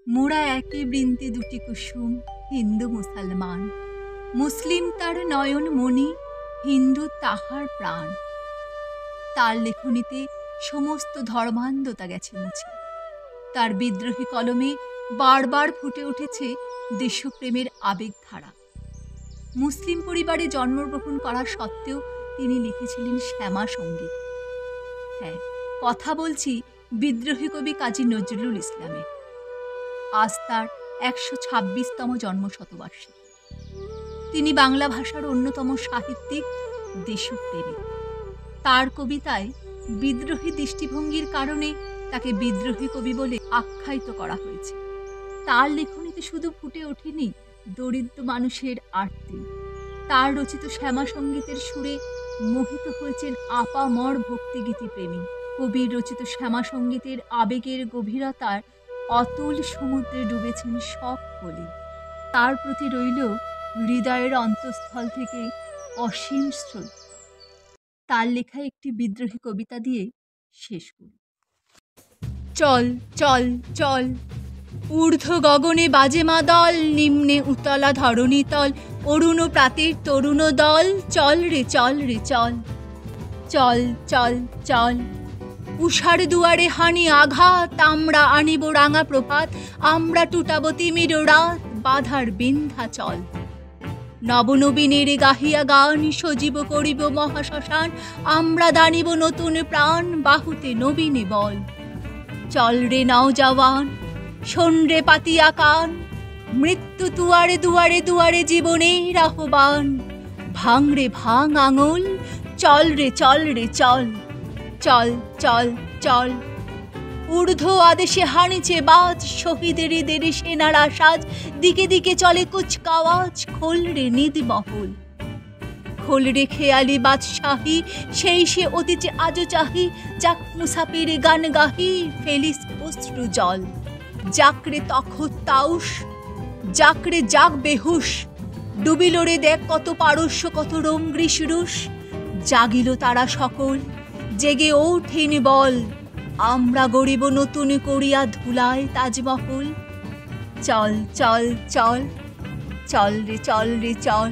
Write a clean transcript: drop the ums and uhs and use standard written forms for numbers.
মোরা একই বৃন্তে দুটি কুসুম, হিন্দু মুসলমান। মুসলিম তার নয়ন মণি, হিন্দু তাহার প্রাণ। তার লেখনীতে সমস্ত ধর্মান্ধতা গেছে মুছে। তার বিদ্রোহী কলমে বারবার ফুটে উঠেছে দেশপ্রেমের আবেগধারা। মুসলিম পরিবারে জন্মগ্রহণ করা সত্ত্বেও তিনি লিখেছিলেন শ্যামা সঙ্গীত। হ্যাঁ, কথা বলছি বিদ্রোহী কবি কাজী নজরুল ইসলামের। আজ তার ১২৬তম জন্মশতবার্ষিকী। তিনি বাংলা ভাষার অন্যতম সাহিত্যিক, দেশপ্রেমী। তার কবিতায় বিদ্রোহী দৃষ্টিভঙ্গির কারণে তাকে বিদ্রোহী কবি বলে আখ্যায়িত করা হয়েছে। তার লেখনীতে শুধু ফুটে ওঠেনি দরিদ্র মানুষের আরতি। তার রচিত শ্যামা সঙ্গীতের সুরে মোহিত হয়েছেন আপামর ভক্তিগীতি প্রেমী। কবির রচিত শ্যামা সঙ্গীতের আবেগের গভীরতার অতুল সমুদ্রে ডুবেছেন সব কলি। তার প্রতি রইল হৃদয়ের অন্তঃস্থল থেকে অসীম শ্রদ্ধা। তার লেখা একটি বিদ্রোহী কবিতা দিয়ে শেষ করি। চল চল চল, ঊর্ধ্ব গগনে বাজে মাদল, নিম্নে উতলা ধরণী তল, অরুণ প্রাতের তরুণ দল, চল রে চল রে চল। চল চল চল, উষার দুয়ারে হানি আঘাত, আমরা আনিব রাঙা প্রভাত, আমরা টুটাব তিমির রাত, বাধার বিন্ধ্যাচল। নবনবীনের গাহিয়া গান, সজীব করিব মহাশ্মশান, আমরা দানিব নতুন প্রাণ, বাহুতে নবীনে বল। চল রে নওজওয়ান, শোন রে পাতিয়া কান, মৃত্যু দুয়ারে দুয়ারে দুয়ারে জীবনের আহ্বান। ভাঙ রে ভাঙ আঙুল, চল রে চল রে চল। চল চল চল, ঊর্ধ্ব আদেশে হানিছে বাজ, শহীদেরই দেরে সেনার আসাজ, দিকে দিকে চলে কুচকাওয়াজ, খোল রে নিদমহল। খোল রে খেয়ালি বাদশাহী, সেই সে অতিচে আজও চাহি, যাক মুসাফির গান গাহি, ফেলিস অশ্রু জল। যাকরে তখত তাউস, যাকরে যাক বেহুশ, ডুবিল রে দেখ কত পারস্য কত রোম গ্রীষ রুষ। জাগিল তারা সকল, জেগে ওঠেন বল, আমরা গড়িব নতুন করিয়া ধুলায় তাজমহল। চল চল চল, চল রে চল রে চল।